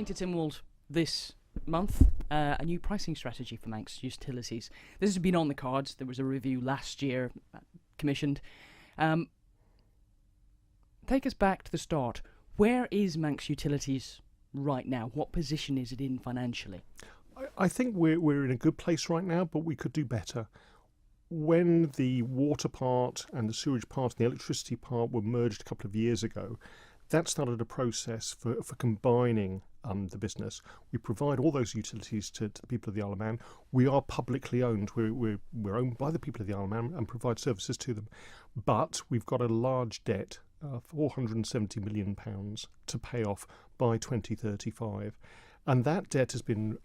to Tynwald this month, a new pricing strategy for Manx Utilities. This has been on the cards. There was a review last year commissioned. Take us back to the start. Where is Manx Utilities right now? What position is it in financially? I think we're in a good place right now, but we could do better. When the water part and the sewage part and the electricity part were merged a couple of years ago, that started a process for combining the business. We provide all those utilities to the people of the Isle of Man. We are publicly owned. We're owned by the people of the Isle of Man and provide services to them. But we've got a large debt, £470 million to pay off by 2035. And that debt has been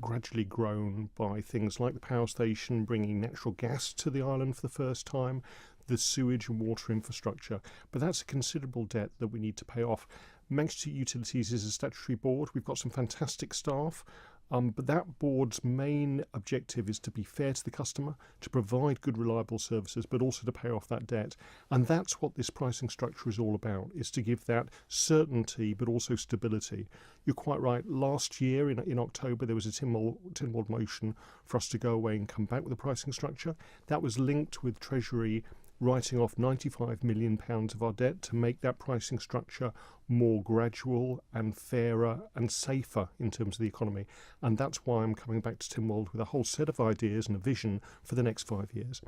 gradually grown by things like the power station, bringing natural gas to the island for the first time, the sewage and water infrastructure. But that's a considerable debt that we need to pay off. Manx Utilities is a statutory board. We've got some fantastic staff, but that board's main objective is to be fair to the customer, to provide good, reliable services, but also to pay off that debt. And that's what this pricing structure is all about, is to give that certainty, but also stability. You're quite right. Last year in October, there was a Tynwald motion for us to go away and come back with a pricing structure. That was linked with Treasury writing off £95 million of our debt to make that pricing structure more gradual and fairer and safer in terms of the economy. And that's why I'm coming back to Tynwald with a whole set of ideas and a vision for the next 5 years.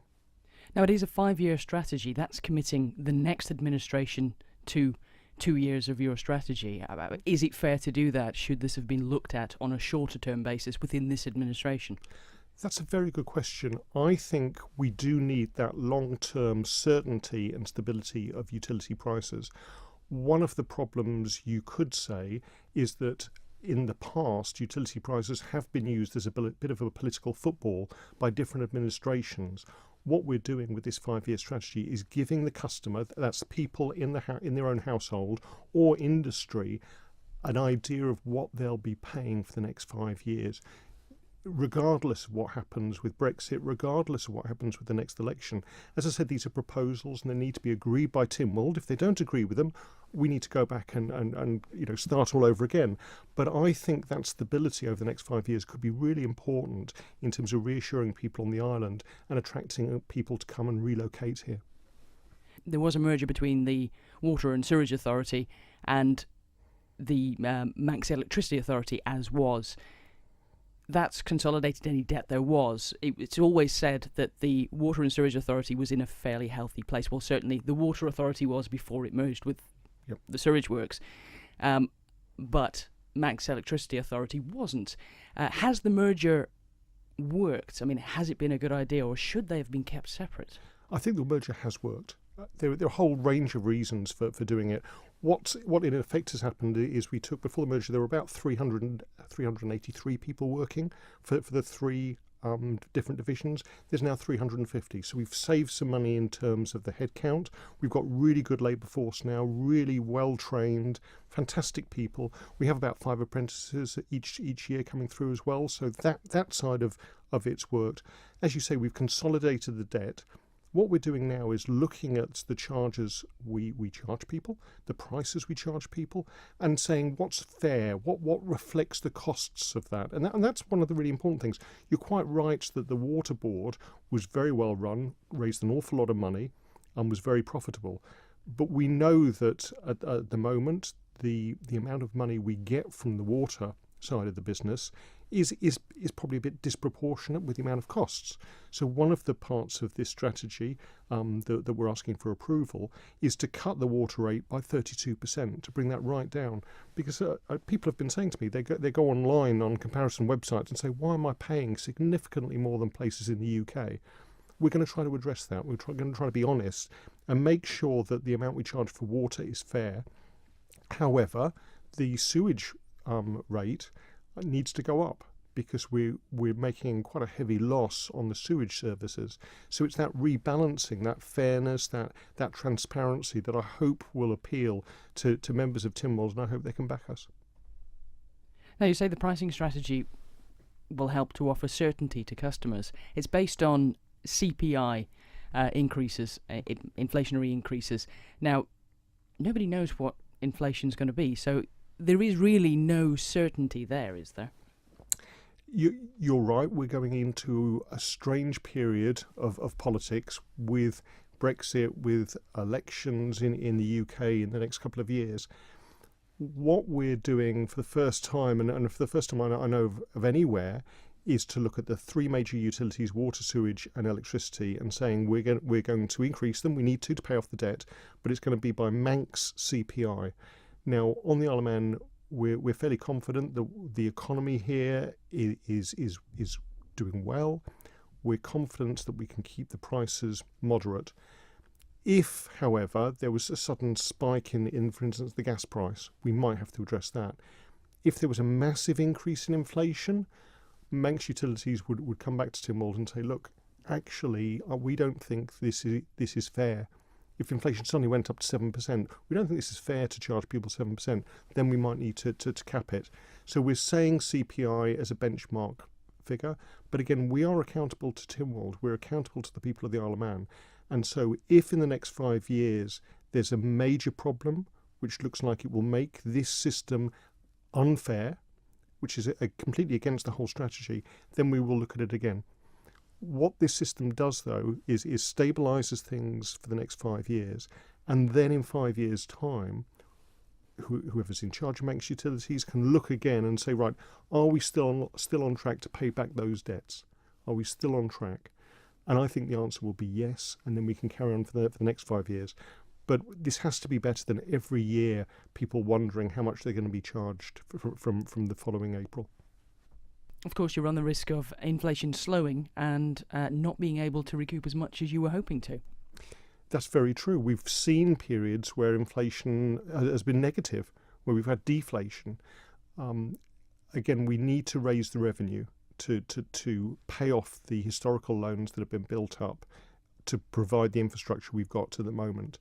Now, it is a 5-year strategy. That's committing the next administration to 2 years of your strategy. Is it fair to do that? Should this have been looked at on a shorter term basis within this administration? That's a very good question. I think we do need that long-term certainty and stability of utility prices. One of the problems you could say is that in the past, utility prices have been used as a bit of a political football by different administrations. What we're doing with this 5-year strategy is giving the customer, that's people in their own household or industry, an idea of what they'll be paying for the next 5 years. Regardless of what happens with Brexit, regardless of what happens with the next election. As I said, these are proposals and they need to be agreed by Tynwald. If they don't agree with them, we need to go back and start all over again. But I think that stability over the next 5 years could be really important in terms of reassuring people on the island and attracting people to come and relocate here. There was a merger between the Water and Sewerage Authority and the Manx Electricity Authority, as was. That's consolidated any debt there was. It's always said that the Water and Sewerage Authority was in a fairly healthy place. Well, certainly the Water Authority was before it merged with the sewage works. But Manx Electricity Authority wasn't. Has the merger worked? I mean, has it been a good idea, or should they have been kept separate? I think the merger has worked. There are a whole range of reasons for doing it. What in effect has happened is we took, before the merger, there were about 383 people working for the three different divisions. There's now 350. So we've saved some money in terms of the headcount. We've got really good labour force now, really well trained, fantastic people. We have about 5 apprentices each year coming through as well. So that side of it's worked. As you say, we've consolidated the debt. What we're doing now is looking at the charges we charge people, the prices we charge people, and saying what's fair, what reflects the costs of that. And that's one of the really important things. You're quite right that the Water Board was very well run, raised an awful lot of money, and was very profitable. But we know that at the moment, the amount of money we get from the water side of the business is probably a bit disproportionate with the amount of costs. So one of the parts of this strategy that we're asking for approval is to cut the water rate by 32%, to bring that right down. Because people have been saying to me, they go online on comparison websites and say, why am I paying significantly more than places in the UK? We're going to try to address that. We're going to try to be honest and make sure that the amount we charge for water is fair. However, the sewage rate needs to go up because we're making quite a heavy loss on the sewage services. So it's that rebalancing, that fairness, that transparency that I hope will appeal to members of Tynwald, and I hope they can back us. Now, you say the pricing strategy will help to offer certainty to customers. It's based on CPI increases, inflationary increases. Now, nobody knows what inflation's going to be, so there is really no certainty there, is there? You're right. We're going into a strange period of politics with Brexit, with elections in the UK in the next couple of years. What we're doing for the first time, and for the first time I know of anywhere, is to look at the three major utilities, water, sewage and electricity, and saying we're going to increase them. We need to pay off the debt, but it's going to be by Manx CPI. Now, on the Isle of Man, we're fairly confident that the economy here is doing well. We're confident that we can keep the prices moderate. If, however, there was a sudden spike in, for instance, the gas price, we might have to address that. If there was a massive increase in inflation, Manx Utilities would come back to Tynwald and say, look, actually, we don't think this is fair. If inflation suddenly went up to 7%, we don't think this is fair to charge people 7%, then we might need to cap it. So we're saying CPI as a benchmark figure, but again, we are accountable to Tynwald. We're accountable to the people of the Isle of Man. And so if in the next 5 years there's a major problem which looks like it will make this system unfair, which is completely against the whole strategy, then we will look at it again. What this system does, though, is stabilises things for the next 5 years, and then in 5 years' time, whoever's in charge of Manx Utilities can look again and say, right, are we still on track to pay back those debts? Are we still on track? And I think the answer will be yes, and then we can carry on for the next 5 years. But this has to be better than every year people wondering how much they're going to be charged from the following April. Of course, you run the risk of inflation slowing and not being able to recoup as much as you were hoping to. That's very true. We've seen periods where inflation has been negative, where we've had deflation. Again, we need to raise the revenue to pay off the historical loans that have been built up to provide the infrastructure we've got to the moment.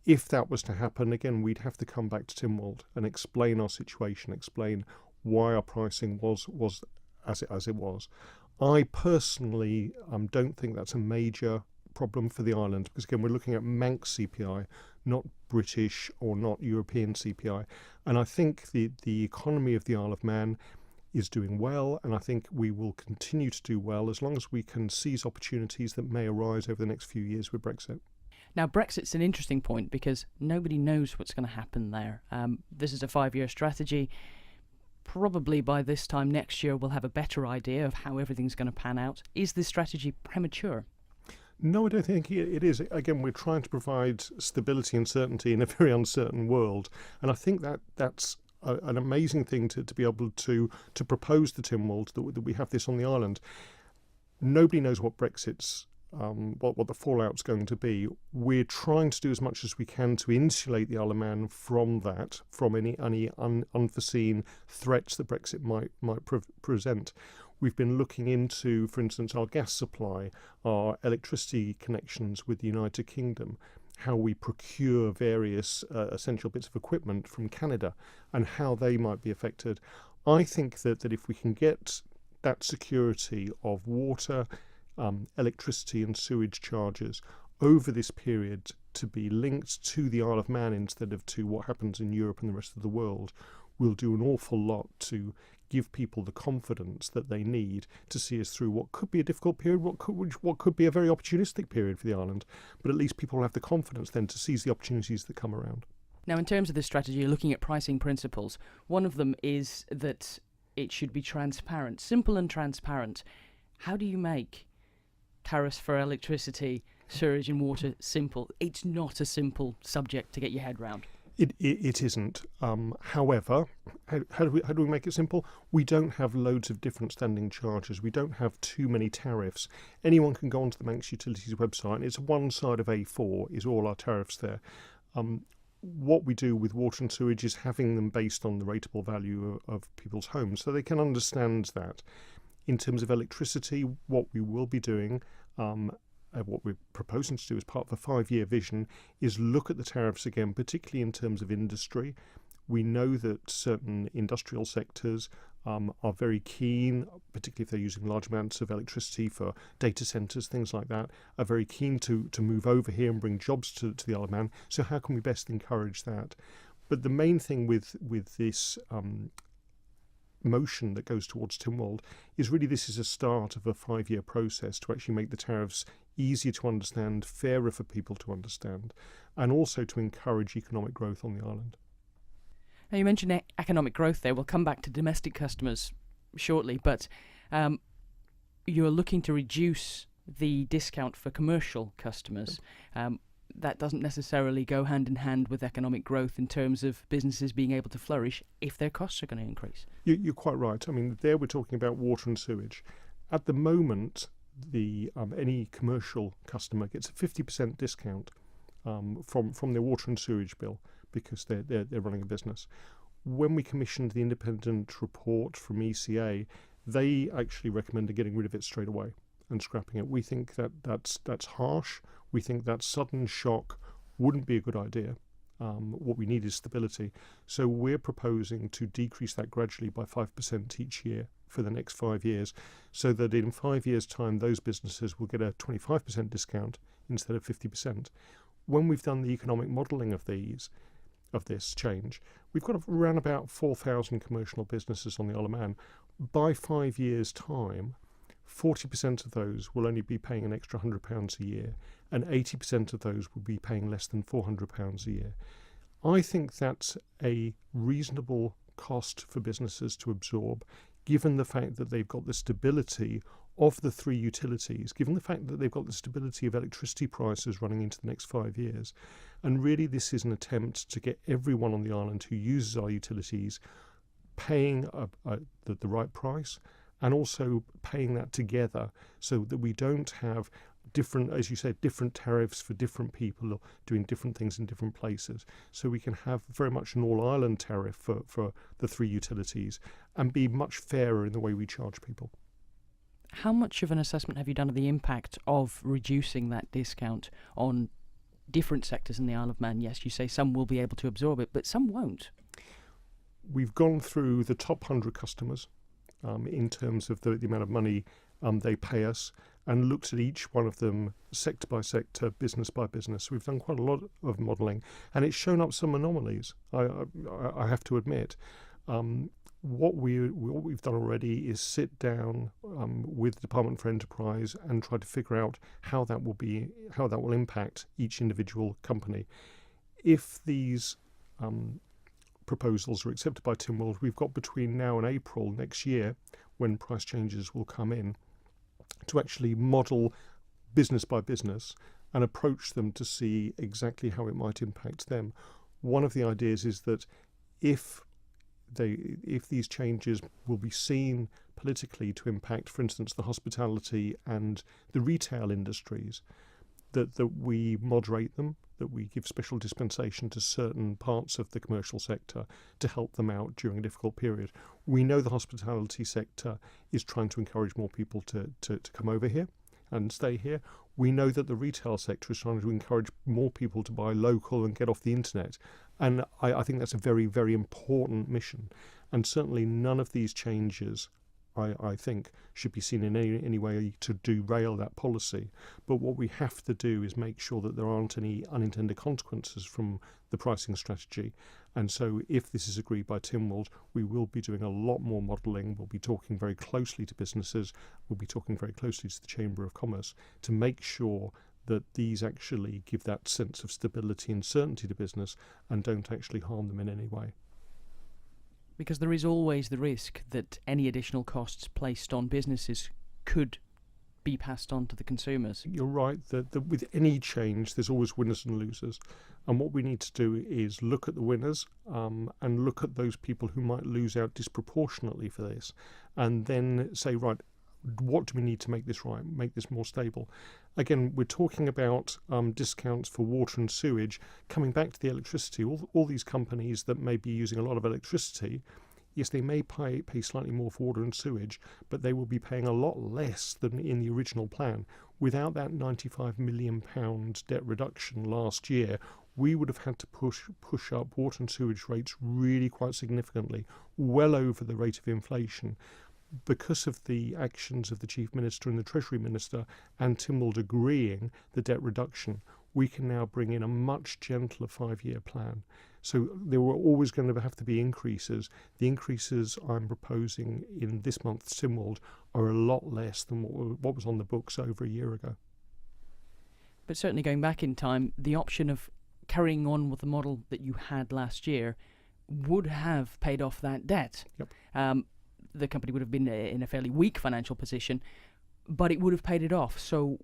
If that was to happen, again, we'd have to come back to Tynwald and explain our situation, explain why our pricing was as it was. I personally don't think that's a major problem for the island, because again, we're looking at Manx CPI, not British or not European CPI. And I think the economy of the Isle of Man is doing well, and I think we will continue to do well as long as we can seize opportunities that may arise over the next few years with Brexit. Now, Brexit's an interesting point because nobody knows what's going to happen there. This is a 5-year strategy. Probably by this time next year, we'll have a better idea of how everything's going to pan out. Is this strategy premature? No, I don't think it is. Again, we're trying to provide stability and certainty in a very uncertain world, and I think that's an amazing thing to be able to propose to Tynwald that we have this on the island. Nobody knows what Brexit's what the fallout's going to be. We're trying to do as much as we can to insulate the Isle of Man from that, from any unforeseen threats that Brexit might present. We've been looking into, for instance, our gas supply, our electricity connections with the United Kingdom, how we procure various essential bits of equipment from Canada and how they might be affected. I think that if we can get that security of water, electricity and sewage charges over this period to be linked to the Isle of Man instead of to what happens in Europe and the rest of the world, we'll do an awful lot to give people the confidence that they need to see us through what could be a difficult period, what could be a very opportunistic period for the island. But at least people will have the confidence then to seize the opportunities that come around. Now, in terms of this strategy, you're looking at pricing principles. One of them is that it should be transparent, simple and transparent. How do you make tariffs for electricity, sewage and water simple? It's not a simple subject to get your head round. It isn't. However, how do we make it simple? We don't have loads of different standing charges. We don't have too many tariffs. Anyone can go onto the Manx Utilities website, and it's one side of A4 is all our tariffs there. What we do with water and sewage is having them based on the rateable value of people's homes, so they can understand that. In terms of electricity, what we will be doing, what we're proposing to do as part of a 5-year vision, is look at the tariffs again, particularly in terms of industry. We know that certain industrial sectors are very keen, particularly if they're using large amounts of electricity for data centres, things like that, are very keen to move over here and bring jobs to the Isle of Man. So how can we best encourage that? But the main thing with this motion that goes towards Tynwald is really this is a start of a 5-year process to actually make the tariffs easier to understand, fairer for people to understand, and also to encourage economic growth on the island. Now, you mentioned economic growth there. We'll come back to domestic customers shortly, but you're looking to reduce the discount for commercial customers. That doesn't necessarily go hand in hand with economic growth in terms of businesses being able to flourish if their costs are going to increase. You're quite right. I mean, there we're talking about water and sewage. At the moment, any commercial customer gets a 50% discount from their water and sewage bill because they're running a business. When we commissioned the independent report from ECA, they actually recommended getting rid of it straight away and scrapping it. We think that's harsh. We think that sudden shock wouldn't be a good idea. What we need is stability. So we're proposing to decrease that gradually by 5% each year for the next 5 years, so that in 5 years' time, those businesses will get a 25% discount instead of 50%. When we've done the economic modelling of this change, we've got around about 4,000 commercial businesses on the Isle of Man. By 5 years' time, 40% of those will only be paying an extra £100 a year, and 80% of those will be paying less than £400 a year. I think that's a reasonable cost for businesses to absorb, given the fact that they've got the stability of the 3 utilities, given the fact that they've got the stability of electricity prices running into the next 5 years. And really this is an attempt to get everyone on the island who uses our utilities paying the right price, and also paying that together so that we don't have different, as you said, different tariffs for different people doing different things in different places. So we can have very much an all-island tariff for the 3 utilities and be much fairer in the way we charge people. How much of an assessment have you done of the impact of reducing that discount on different sectors in the Isle of Man? Yes, you say some will be able to absorb it, but some won't. We've gone through the top 100 customers in terms of the amount of money they pay us, and looked at each one of them sector by sector, business by business. We've done quite a lot of modelling, and it's shown up some anomalies, I have to admit. What we've done already is sit down with the Department for Enterprise and try to figure out how that will impact each individual company. If these proposals are accepted by Tynwald, we've got between now and April next year, when price changes will come in, to actually model business by business and approach them to see exactly how it might impact them. One of the ideas is that if these changes will be seen politically to impact, for instance, the hospitality and the retail industries, that we moderate them, that we give special dispensation to certain parts of the commercial sector to help them out during a difficult period. We know the hospitality sector is trying to encourage more people to come over here and stay here. We know that the retail sector is trying to encourage more people to buy local and get off the internet. And I think that's a very, very important mission. And certainly none of these changes, I think, should be seen in any way to derail that policy. But what we have to do is make sure that there aren't any unintended consequences from the pricing strategy. And so if this is agreed by Tynwald, we will be doing a lot more modelling. We'll be talking very closely to businesses. We'll be talking very closely to the Chamber of Commerce to make sure that these actually give that sense of stability and certainty to business and don't actually harm them in any way. Because there is always the risk that any additional costs placed on businesses could be passed on to the consumers. You're right that with any change, there's always winners and losers. And what we need to do is look at the winners and look at those people who might lose out disproportionately for this, and then say, right, what do we need to make this right, make this more stable? Again, we're talking about discounts for water and sewage. Coming back to the electricity, all these companies that may be using a lot of electricity, yes, they may pay slightly more for water and sewage, but they will be paying a lot less than in the original plan. Without that £95 million debt reduction last year, we would have had to push up water and sewage rates really quite significantly, well over the rate of inflation. Because of the actions of the Chief Minister and the Treasury Minister and Tynwald agreeing the debt reduction, we can now bring in a much gentler 5-year plan. So there were always going to have to be increases. The increases I'm proposing in this month's Tynwald are a lot less than what was on the books over a year ago. But certainly going back in time, the option of carrying on with the model that you had last year would have paid off that debt. Yep. The company would have been in a fairly weak financial position, but it would have paid it off. So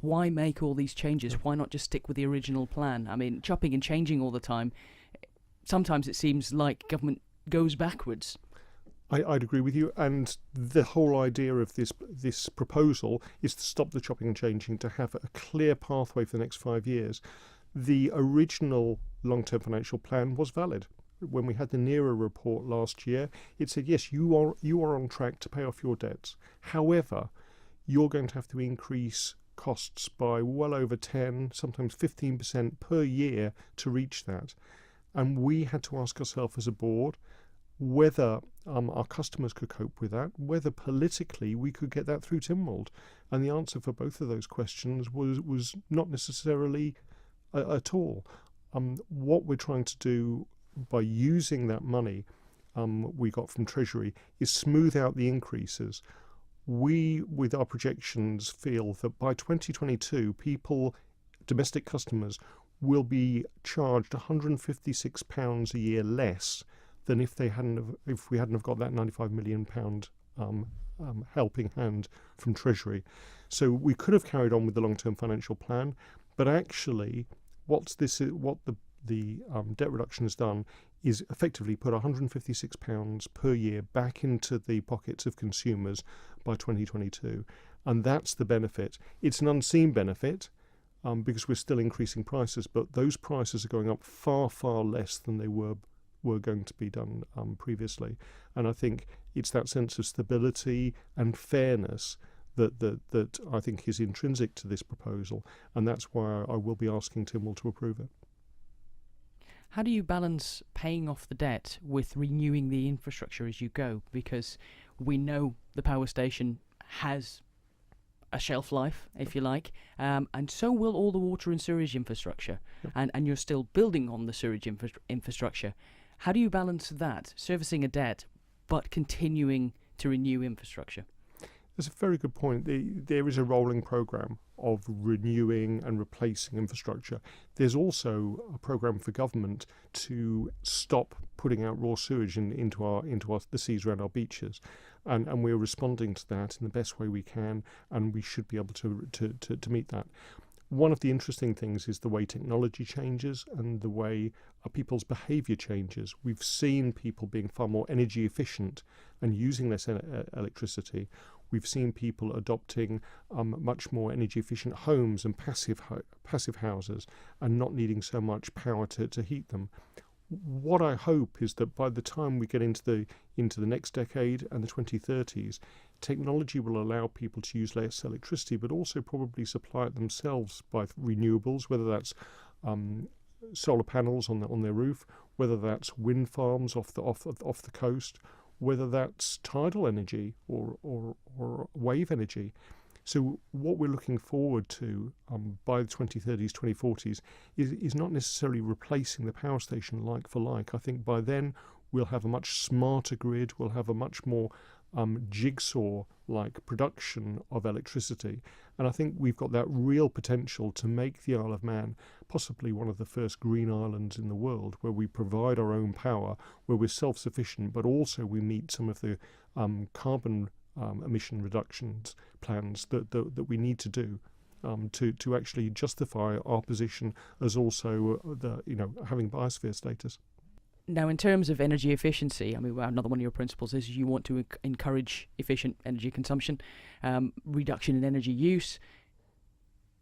why make all these changes? Why not just stick with the original plan? I mean, chopping and changing all the time, sometimes it seems like government goes backwards. I'd agree with you, and the whole idea of this proposal is to stop the chopping and changing, to have a clear pathway for the next 5 years. The original long-term financial plan was valid. When we had the NERA report last year, it said, yes, you are on track to pay off your debts. However, you're going to have to increase costs by well over 10, sometimes 15% per year to reach that. And we had to ask ourselves as a board whether our customers could cope with that, whether politically we could get that through Tynwald. And the answer for both of those questions was not necessarily at all. What we're trying to do by using that money we got from Treasury is smooth out the increases. We, with our projections, feel that by 2022, domestic customers, will be charged £156 a year less than if we hadn't have got that £95 million helping hand from Treasury. So we could have carried on with the long-term financial plan, but actually, what the debt reduction has done is effectively put £156 per year back into the pockets of consumers by 2022. And that's the benefit. It's an unseen benefit because we're still increasing prices, but those prices are going up far, far less than they were going to be done previously. And I think it's that sense of stability and fairness that I think is intrinsic to this proposal. And that's why I will be asking Tynwald to approve it. How do you balance paying off the debt with renewing the infrastructure as you go? Because we know the power station has a shelf life, if you like, and so will all the water and sewage infrastructure. Yep. And you're still building on the sewage infrastructure. How do you balance that, servicing a debt, but continuing to renew infrastructure? That's a very good point. There is a rolling programme of renewing and replacing infrastructure. There's also a programme for government to stop putting out raw sewage into the seas around our beaches, and we're responding to that in the best way we can, and we should be able to meet that. One of the interesting things is the way technology changes and the way people's behaviour changes. We've seen people being far more energy efficient and using less electricity. We've seen people adopting much more energy efficient homes and passive houses and not needing so much power to heat them. What I hope is that by the time we get into the next decade and the 2030s, technology will allow people to use less electricity, but also probably supply it themselves by renewables, whether that's solar panels on their roof, whether that's wind farms off the coast, whether that's tidal energy or wave energy. So what we're looking forward to by the 2030s, 2040s is not necessarily replacing the power station like for like. I think by then we'll have a much smarter grid, we'll have a much more jigsaw-like production of electricity. And I think we've got that real potential to make the Isle of Man possibly one of the first green islands in the world, where we provide our own power, where we're self-sufficient, but also we meet some of the carbon emission reductions plans that we need to do to actually justify our position as also having biosphere status. Now, in terms of energy efficiency, I mean, another one of your principles is you want to encourage efficient energy consumption, reduction in energy use.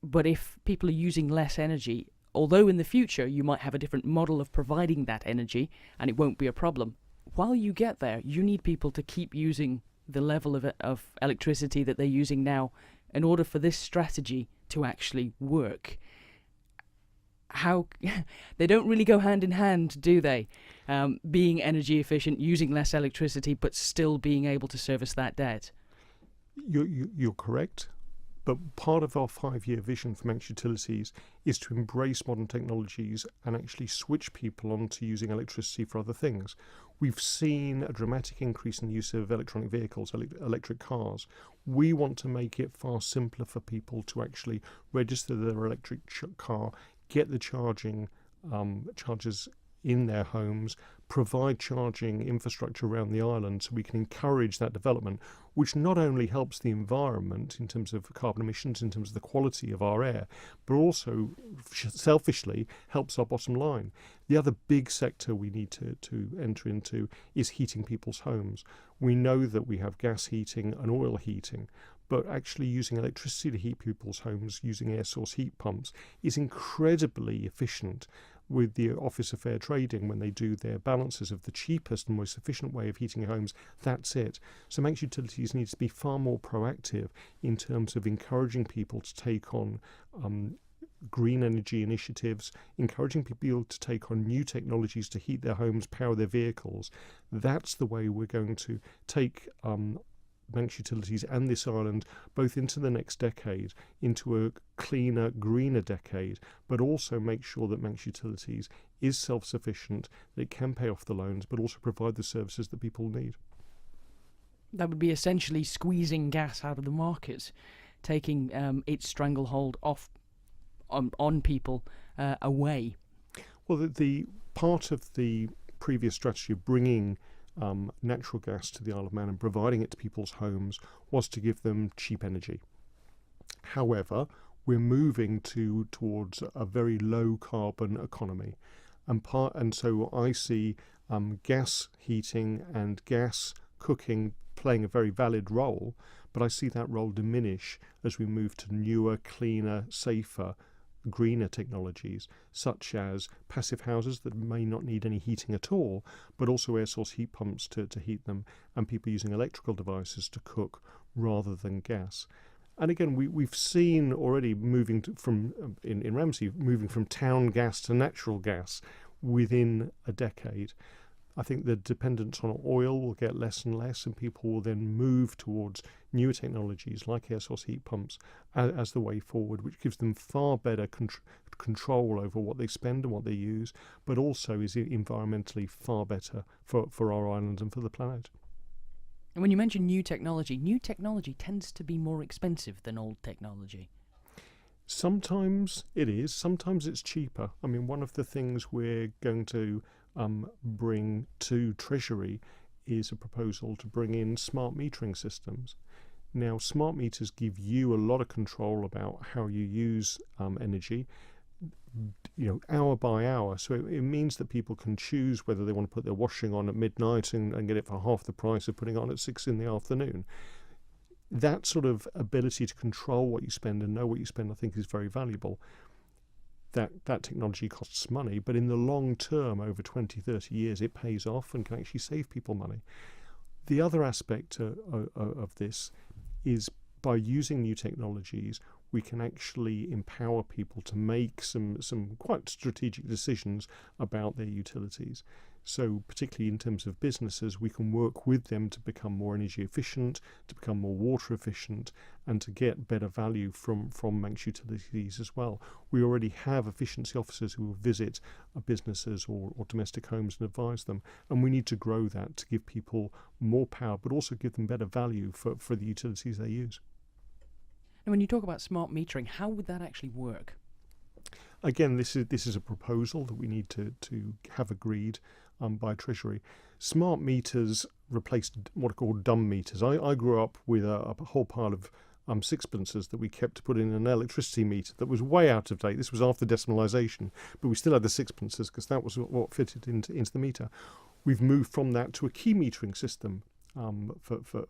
But if people are using less energy, although in the future you might have a different model of providing that energy and it won't be a problem, while you get there, you need people to keep using the level of electricity that they're using now in order for this strategy to actually work. How they don't really go hand in hand, do they? Being energy efficient, using less electricity, but still being able to service that debt. You're correct. But part of our 5-year vision for Manx Utilities is to embrace modern technologies and actually switch people onto using electricity for other things. We've seen a dramatic increase in the use of electronic vehicles, electric cars. We want to make it far simpler for people to actually register their electric car, get the chargers in their homes, provide charging infrastructure around the island so we can encourage that development, which not only helps the environment in terms of carbon emissions, in terms of the quality of our air, but also selfishly helps our bottom line. The other big sector we need to enter into is heating people's homes. We know that we have gas heating and oil heating, but actually using electricity to heat people's homes using air source heat pumps is incredibly efficient. With the Office of Fair Trading, when they do their balances of the cheapest and most efficient way of heating homes, that's it. So Manx Utilities needs to be far more proactive in terms of encouraging people to take on green energy initiatives, encouraging people to take on new technologies to heat their homes, power their vehicles. That's the way we're going to take Manx Utilities and this island both into the next decade, into a cleaner, greener decade, but also make sure that Manx Utilities is self-sufficient, that it can pay off the loans, but also provide the services that people need. That would be essentially squeezing gas out of the market, taking its stranglehold off on people away. Well, the part of the previous strategy of bringing natural gas to the Isle of Man and providing it to people's homes was to give them cheap energy. However, we're moving towards a very low carbon economy, and so I see gas heating and gas cooking playing a very valid role, but I see that role diminish as we move to newer, cleaner, safer, greener technologies, such as passive houses that may not need any heating at all, but also air source heat pumps to heat them, and people using electrical devices to cook rather than gas. And again, we've seen already moving in Ramsey, moving from town gas to natural gas within a decade. I think the dependence on oil will get less and less, and people will then move towards newer technologies like air source heat pumps as the way forward, which gives them far better control over what they spend and what they use, but also is environmentally far better for our island and for the planet. And when you mention new technology tends to be more expensive than old technology. Sometimes it is, sometimes it's cheaper. I mean, one of the things we're going to bring to Treasury is a proposal to bring in smart metering systems. Now, smart meters give you a lot of control about how you use energy, hour by hour. So it means that people can choose whether they want to put their washing on at midnight and get it for half the price of putting it on at 6 in the afternoon. That sort of ability to control what you spend and know what you spend, I think, is very valuable. That technology costs money, but in the long term, over 20, 30 years, it pays off and can actually save people money. The other aspect of this is by using new technologies, we can actually empower people to make some quite strategic decisions about their utilities. So particularly in terms of businesses, we can work with them to become more energy efficient, to become more water efficient, and to get better value from Manx Utilities as well. We already have efficiency officers who will visit businesses or domestic homes and advise them, and we need to grow that to give people more power, but also give them better value for the utilities they use. And when you talk about smart metering, how would that actually work? Again, this is a proposal that we need to have agreed by Treasury. Smart meters replaced what are called dumb meters. I grew up with a whole pile of sixpences that we kept to put in an electricity meter that was way out of date. This was after decimalisation, but we still had the sixpences because that was what fitted into the meter. We've moved from that to a key metering system for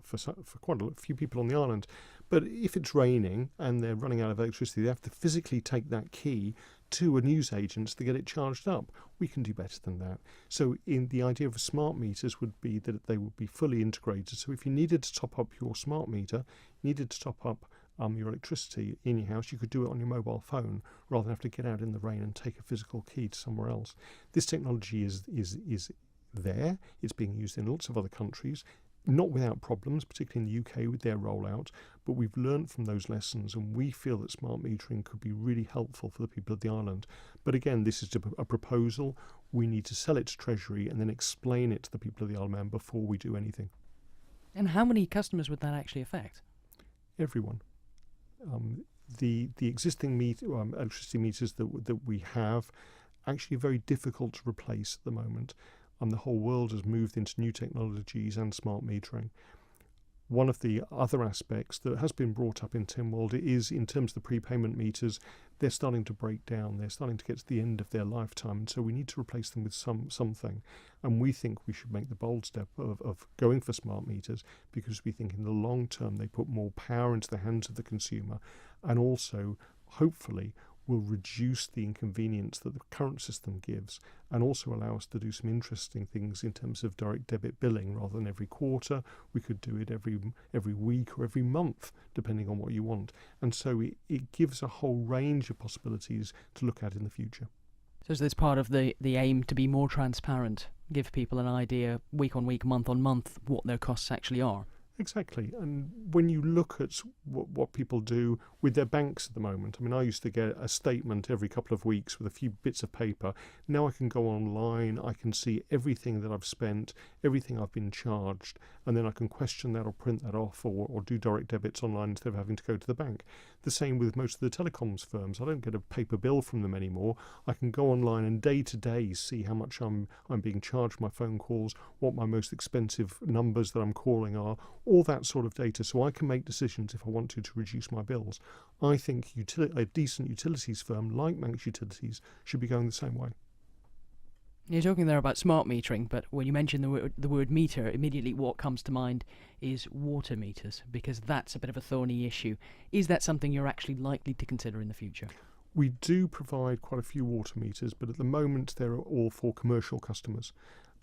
quite a few people on the island. But if it's raining and they're running out of electricity, they have to physically take that key to a newsagent to get it charged up. We can do better than that. So the idea of smart meters would be that they would be fully integrated. So if you needed to top up your smart meter, needed to top up your electricity in your house, you could do it on your mobile phone rather than have to get out in the rain and take a physical key to somewhere else. This technology is there. It's being used in lots of other countries. not without problems, particularly in the UK with their rollout, but we've learned from those lessons, and we feel that smart metering could be really helpful for the people of the island. But again, this is a proposal. We need to sell it to Treasury and then explain it to the people of the Isle of Man before we do anything. And how many customers would that actually affect? Everyone. The existing electricity meters that we have actually very difficult to replace at the moment. The whole world has moved into new technologies and smart metering. One of the other aspects that has been brought up in Tynwald is, in terms of the prepayment meters, they're starting to break down. They're starting to get to the end of their lifetime, and so we need to replace them with something. And we think we should make the bold step of going for smart meters, because we think in the long term they put more power into the hands of the consumer, and also, hopefully, will reduce the inconvenience that the current system gives, and also allow us to do some interesting things in terms of direct debit billing. Rather than every quarter, we could do it every week or every month, depending on what you want. And so it gives a whole range of possibilities to look at in the future. So is this part of the aim to be more transparent, give people an idea week on week, month on month, what their costs actually are? Exactly. And when you look at what people do with their banks at the moment, I mean, I used to get a statement every couple of weeks with a few bits of paper. Now I can go online, I can see everything that I've spent, everything I've been charged, and then I can question that or print that off or do direct debits online instead of having to go to the bank. The same with most of the telecoms firms. I don't get a paper bill from them anymore. I can go online and day to day see how much I'm being charged for my phone calls, what my most expensive numbers that I'm calling are, all that sort of data, so I can make decisions if I want to reduce my bills. I think a decent utilities firm like Manx Utilities should be going the same way. You're talking there about smart metering, but when you mention the word meter, immediately what comes to mind is water meters, because that's a bit of a thorny issue. Is that something you're actually likely to consider in the future? We do provide quite a few water meters, but at the moment they're all for commercial customers.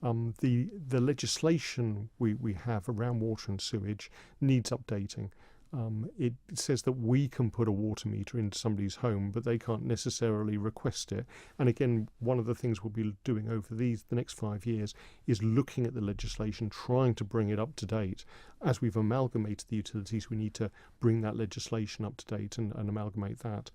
The legislation we have around water and sewage needs updating. It says that we can put a water meter into somebody's home, but they can't necessarily request it. And again, one of the things we'll be doing over the next 5 years is looking at the legislation, trying to bring it up to date. As we've amalgamated the utilities, we need to bring that legislation up to date and amalgamate that.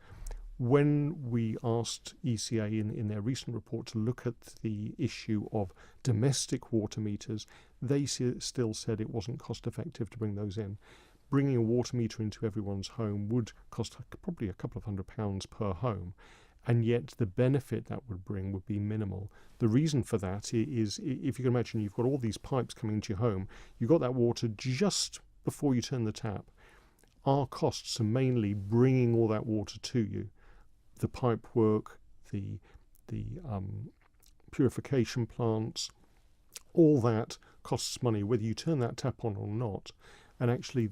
When we asked ECA in their recent report to look at the issue of domestic water meters, they still said it wasn't cost effective to bring those in. Bringing a water meter into everyone's home would cost probably a couple of £100 per home, and yet the benefit that would bring would be minimal. The reason for that is, if you can imagine, you've got all these pipes coming into your home, you've got that water just before you turn the tap. Our costs are mainly bringing all that water to you. The pipe work, the purification plants, all that costs money, whether you turn that tap on or not. And actually,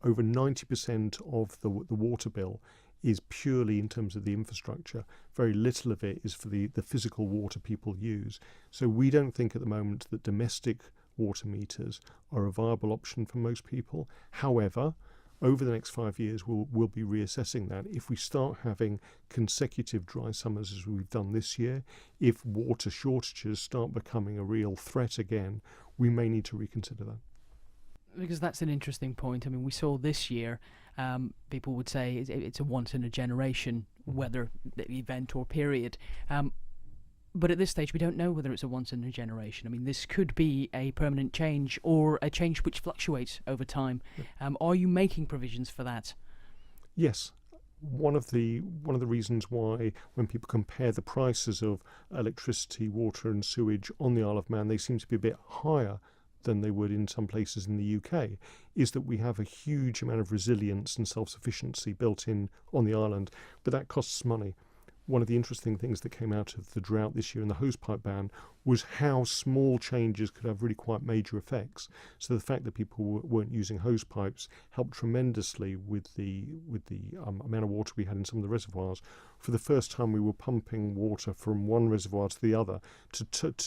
over 90% of the water bill is purely in terms of the infrastructure. Very little of it is for the physical water people use. So we don't think at the moment that domestic water meters are a viable option for most people. However, over the next 5 years, we'll be reassessing that. If we start having consecutive dry summers as we've done this year, if water shortages start becoming a real threat again, we may need to reconsider that. Because that's an interesting point. I mean, we saw this year, people would say it's a once-in-a-generation weather event or period. But at this stage, we don't know whether it's a once-in-a-generation. I mean, this could be a permanent change or a change which fluctuates over time. Are you making provisions for that? Yes. One of the reasons why, when people compare the prices of electricity, water and sewage on the Isle of Man, they seem to be a bit higher than they would in some places in the UK, is that we have a huge amount of resilience and self-sufficiency built in on the island, but that costs money. One of the interesting things that came out of the drought this year and the hosepipe ban was how small changes could have really quite major effects. So the fact that people weren't using hosepipes helped tremendously with the amount of water we had in some of the reservoirs. For the first time, we were pumping water from one reservoir to the other to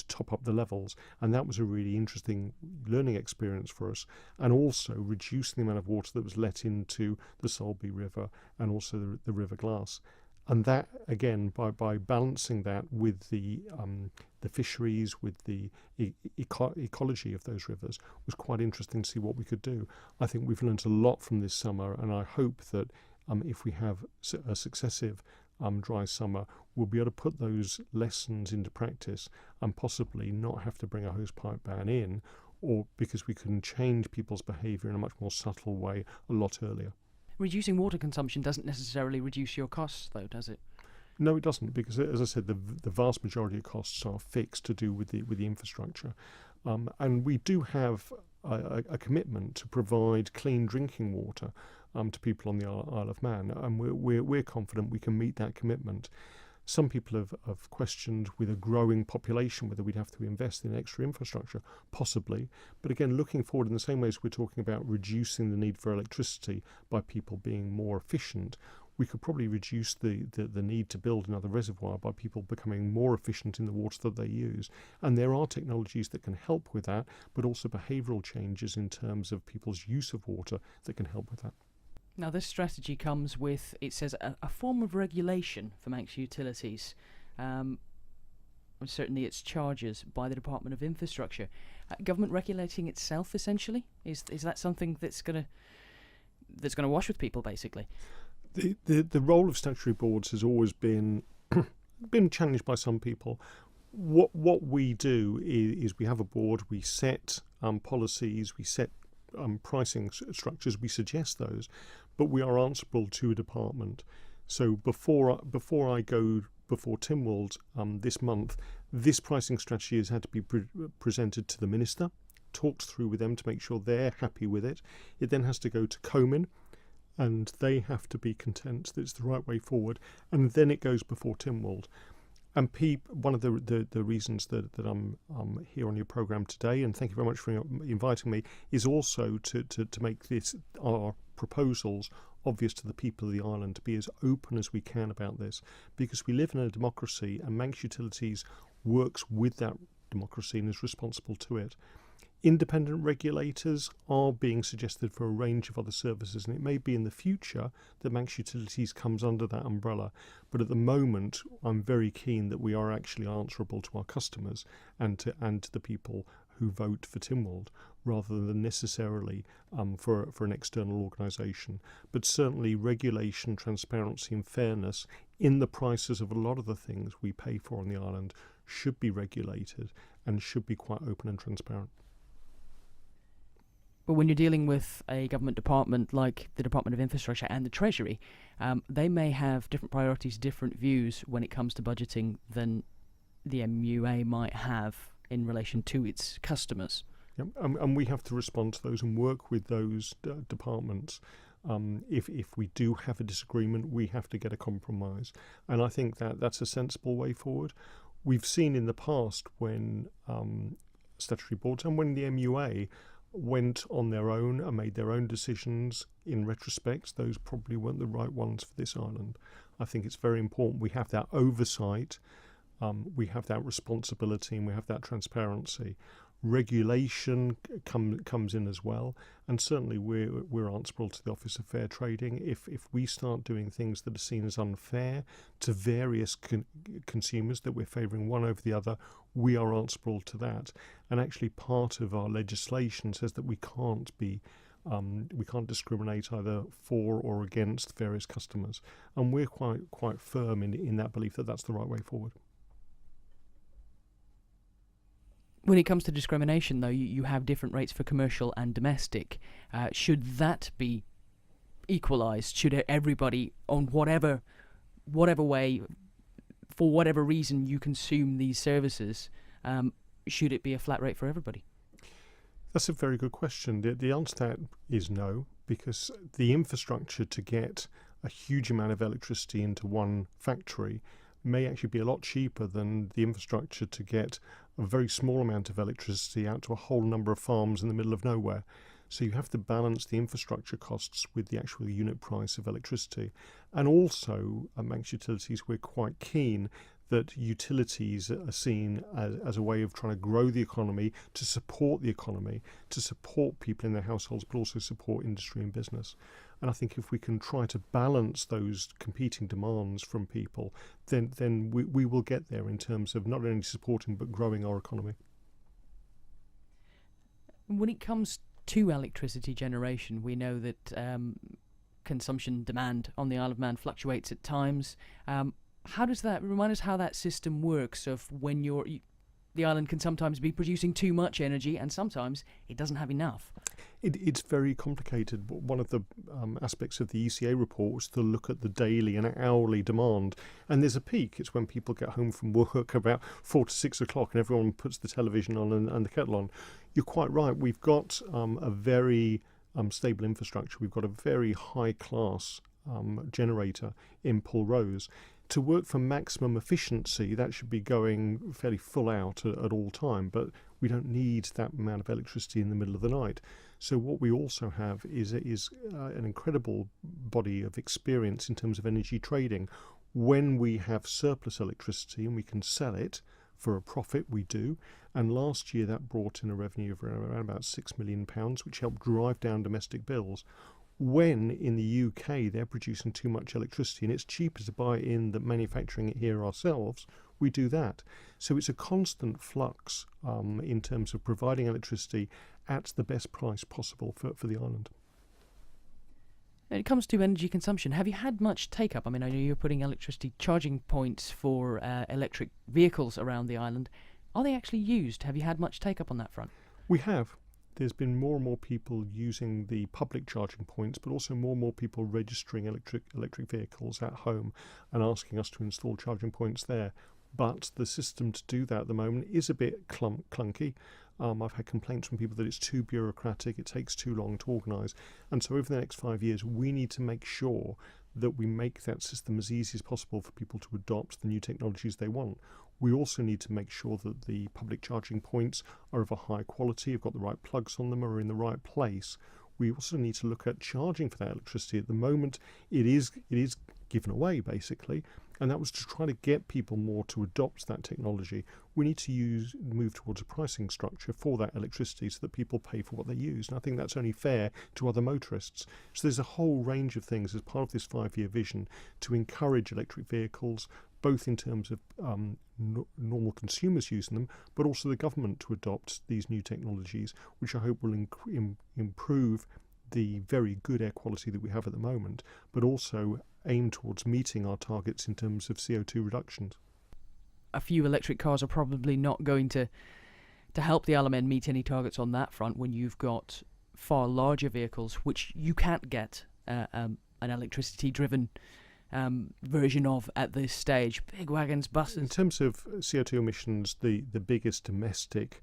top up the levels, and that was a really interesting learning experience for us, and also reducing the amount of water that was let into the Solby River and also the River Glass. And that, again, by balancing that with the fisheries, with the ecology of those rivers, was quite interesting to see what we could do. I think we've learned a lot from this summer, and I hope that if we have a successive dry summer, we'll be able to put those lessons into practice and possibly not have to bring a hosepipe ban in, or because we can change people's behaviour in a much more subtle way a lot earlier. Reducing water consumption doesn't necessarily reduce your costs, though, does it? No, it doesn't, because as I said, the vast majority of costs are fixed to do with the infrastructure, and we do have a commitment to provide clean drinking water to people on the Isle of Man, and we're confident we can meet that commitment. Some people have questioned, with a growing population, whether we'd have to invest in extra infrastructure, possibly. But again, looking forward, in the same way as we're talking about reducing the need for electricity by people being more efficient, we could probably reduce the need to build another reservoir by people becoming more efficient in the water that they use. And there are technologies that can help with that, but also behavioural changes in terms of people's use of water that can help with that. Now, this strategy comes with, it says, a form of regulation for Manx Utilities. And certainly its charges by the Department of Infrastructure. Government regulating itself, essentially? Is that something that's going to wash with people, basically? The role of statutory boards has always been challenged by some people. What we do is we have a board, we set policies, we set pricing structures, we suggest those, but we are answerable to a department. So before I go before Tynwald this month, this pricing strategy has had to be presented to the Minister, talked through with them to make sure they're happy with it. It then has to go to Comin, and they have to be content that it's the right way forward, and then it goes before Tynwald. And one of the reasons that I'm here on your programme today, and thank you very much for inviting me, is also to make our proposals obvious to the people of the island, to be as open as we can about this, because we live in a democracy, and Manx Utilities works with that democracy and is responsible to it. Independent regulators are being suggested for a range of other services, and it may be in the future that Manx Utilities comes under that umbrella. But at the moment, I'm very keen that we are actually answerable to our customers and to the people who vote for Tynwald, rather than necessarily for an external organisation. But certainly regulation, transparency and fairness in the prices of a lot of the things we pay for on the island should be regulated and should be quite open and transparent. But when you're dealing with a government department like the Department of Infrastructure and the Treasury, they may have different priorities, different views when it comes to budgeting than the MUA might have in relation to its customers. Yeah, and we have to respond to those and work with those departments. If we do have a disagreement, we have to get a compromise. And I think that's a sensible way forward. We've seen in the past when statutory boards and when the MUA went on their own and made their own decisions, in retrospect, those probably weren't the right ones for this island. I think it's very important we have that oversight, we have that responsibility, and we have that transparency. Regulation comes in as well, and certainly we're answerable to the Office of Fair Trading. If we start doing things that are seen as unfair to various consumers, that we're favouring one over the other, we are answerable to that. And actually, part of our legislation says that we can't discriminate either for or against various customers, and we're quite firm in that belief that that's the right way forward. When it comes to discrimination, though, you have different rates for commercial and domestic. Should that be equalised? Should everybody, on whatever way, for whatever reason you consume these services, should it be a flat rate for everybody? That's a very good question. The answer to that is no, because the infrastructure to get a huge amount of electricity into one factory may actually be a lot cheaper than the infrastructure to get a very small amount of electricity out to a whole number of farms in the middle of nowhere. So you have to balance the infrastructure costs with the actual unit price of electricity. And also, at Manx Utilities, we're quite keen that utilities are seen as a way of trying to grow the economy, to support people in their households, but also support industry and business. And I think if we can try to balance those competing demands from people, then we will get there in terms of not only supporting but growing our economy. When it comes to electricity generation, we know that consumption demand on the Isle of Man fluctuates at times. How does that remind us how that system works? Of when the island can sometimes be producing too much energy, and sometimes it doesn't have enough. It's very complicated. One of the aspects of the ECA report was to look at the daily and hourly demand. And there's a peak. It's when people get home from work about 4 to 6 o'clock and everyone puts the television on and the kettle on. You're quite right. We've got a very stable infrastructure. We've got a very high-class generator in Pulrose. To work for maximum efficiency, that should be going fairly full out at all time, but we don't need that amount of electricity in the middle of the night. So what we also have is an incredible body of experience in terms of energy trading. When we have surplus electricity and we can sell it for a profit, we do. And last year that brought in a revenue of around about £6 million, which helped drive down domestic bills. When in the UK they're producing too much electricity and it's cheaper to buy in than manufacturing it here ourselves, we do that. So it's a constant flux in terms of providing electricity at the best price possible for the island. When it comes to energy consumption, have you had much take-up? I mean, I know you're putting electricity charging points for electric vehicles around the island. Are they actually used? Have you had much take-up on that front? We have. There's been more and more people using the public charging points, but also more and more people registering electric vehicles at home and asking us to install charging points there. But the system to do that at the moment is a bit clunky. I've had complaints from people that it's too bureaucratic, it takes too long to organise. And so over the next 5 years, we need to make sure that we make that system as easy as possible for people to adopt the new technologies they want. We also need to make sure that the public charging points are of a high quality, have got the right plugs on them, are in the right place. We also need to look at charging for that electricity. At the moment, it is given away, basically, and that was to try to get people more to adopt that technology. We need to move towards a pricing structure for that electricity so that people pay for what they use, and I think that's only fair to other motorists. So there's a whole range of things as part of this 5-year vision to encourage electric vehicles, both in terms of normal consumers using them, but also the government to adopt these new technologies, which I hope will improve the very good air quality that we have at the moment, but also aim towards meeting our targets in terms of CO2 reductions. A few electric cars are probably not going to help the Isle of Man meet any targets on that front when you've got far larger vehicles, which you can't get an electricity-driven version of at this stage. Big wagons, buses. In terms of CO2 emissions, the biggest domestic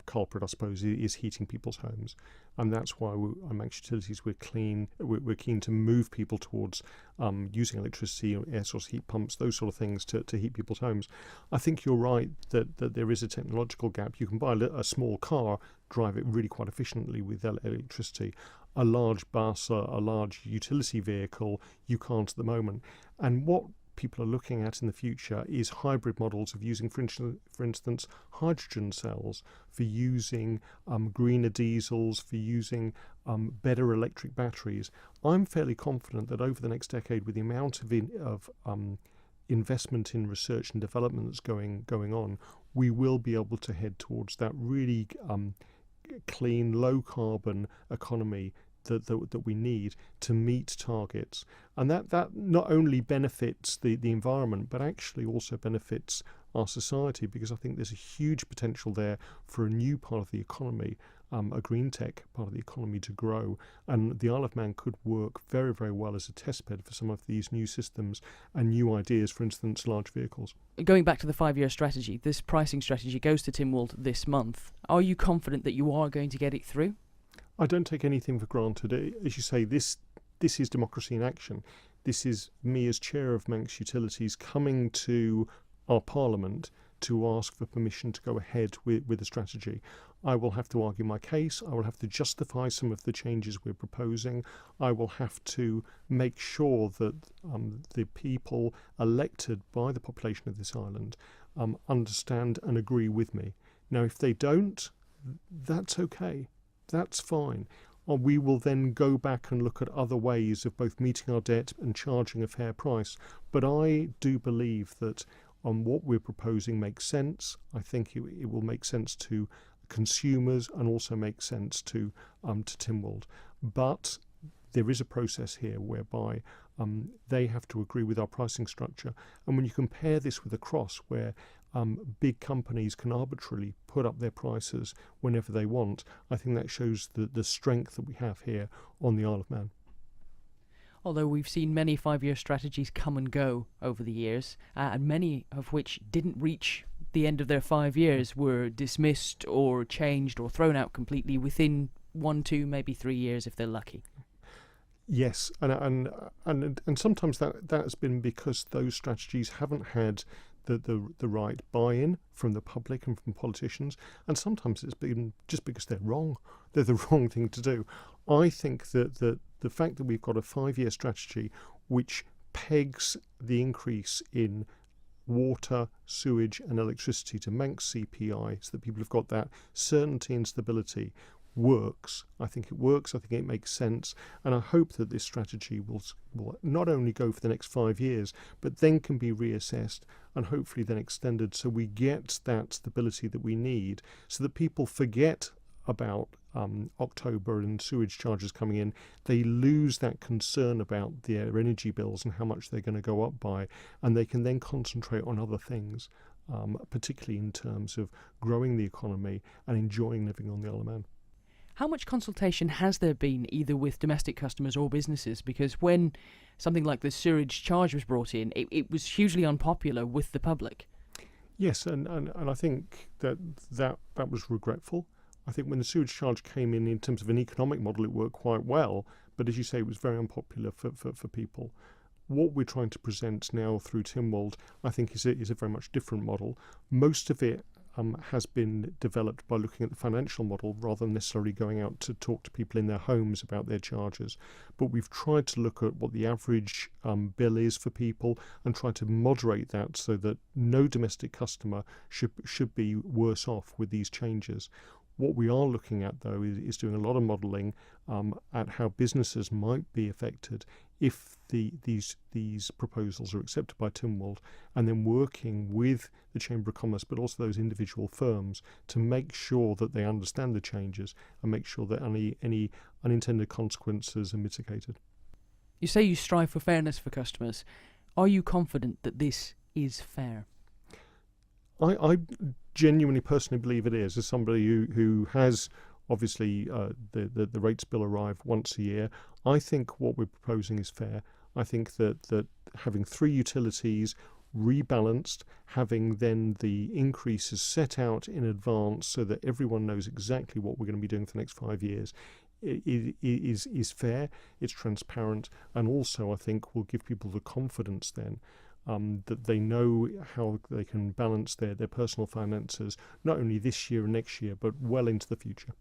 culprit, I suppose, is heating people's homes, and that's why at Manx Utilities we're keen to move people towards using electricity, air source heat pumps, those sort of things to heat people's homes. I think you're right that there is a technological gap. You can buy a small car, drive it really quite efficiently with electricity. A large bus, a large utility vehicle, you can't at the moment. And what people are looking at in the future is hybrid models of using, for instance, hydrogen cells, for using greener diesels, for using better electric batteries. I'm fairly confident that over the next decade, with the amount of investment in research and development that's going on, we will be able to head towards that really clean, low-carbon economy that we need to meet targets. And that not only benefits the environment, but actually also benefits our society, because I think there's a huge potential there for a new part of the economy, a green tech part of the economy to grow. And the Isle of Man could work very, very well as a testbed for some of these new systems and new ideas, for instance, large vehicles. Going back to the 5-year strategy, this pricing strategy goes to Tynwald this month. Are you confident that you are going to get it through? I don't take anything for granted. As you say, this is democracy in action. This is me as chair of Manx Utilities coming to our Parliament to ask for permission to go ahead with the strategy. I will have to argue my case. I will have to justify some of the changes we're proposing. I will have to make sure that the people elected by the population of this island understand and agree with me. Now, if they don't, that's okay. That's fine. we will then go back and look at other ways of both meeting our debt and charging a fair price. But I do believe that what we're proposing makes sense. I think it will make sense to consumers and also make sense to Tynwald. But there is a process here whereby they have to agree with our pricing structure. And when you compare this with across, where big companies can arbitrarily put up their prices whenever they want, I think that shows the strength that we have here on the Isle of Man. Although we've seen many 5-year strategies come and go over the years, and many of which didn't reach the end of their 5 years, were dismissed or changed or thrown out completely within 1, 2, maybe 3 years if they're lucky. Yes, and sometimes that's been because those strategies haven't had the right buy-in from the public and from politicians, and sometimes it's been just because they're wrong. They're the wrong thing to do. I think that the fact that we've got a 5-year strategy which pegs the increase in water, sewage and electricity to Manx CPI so that people have got that certainty and stability works. I think it works. I think it makes sense. And I hope that this strategy will not only go for the next 5 years, but then can be reassessed and hopefully then extended so we get that stability that we need so that people forget about October and sewage charges coming in. They lose that concern about their energy bills and how much they're going to go up by, and they can then concentrate on other things, particularly in terms of growing the economy and enjoying living on the Isle of Man. How much consultation has there been either with domestic customers or businesses? Because when something like the sewerage charge was brought in, it was hugely unpopular with the public. Yes, and I think that was regretful. I think when the sewage charge came in terms of an economic model, it worked quite well. But as you say, it was very unpopular for people. What we're trying to present now through Tynwald, I think, is a very much different model. Most of it has been developed by looking at the financial model rather than necessarily going out to talk to people in their homes about their charges. But we've tried to look at what the average bill is for people and try to moderate that so that no domestic customer should be worse off with these changes. What we are looking at, though, is doing a lot of modelling at how businesses might be affected if these proposals are accepted by Tynwald, and then working with the Chamber of Commerce, but also those individual firms, to make sure that they understand the changes and make sure that any unintended consequences are mitigated. You say you strive for fairness for customers. Are you confident that this is fair? I genuinely personally believe it is. As somebody who has obviously the rates bill arrive once a year, I think what we're proposing is fair. I think that having 3 utilities rebalanced, having then the increases set out in advance so that everyone knows exactly what we're going to be doing for the next 5 years is fair, it's transparent, and also I think will give people the confidence then that they know how they can balance their personal finances, not only this year and next year, but well into the future.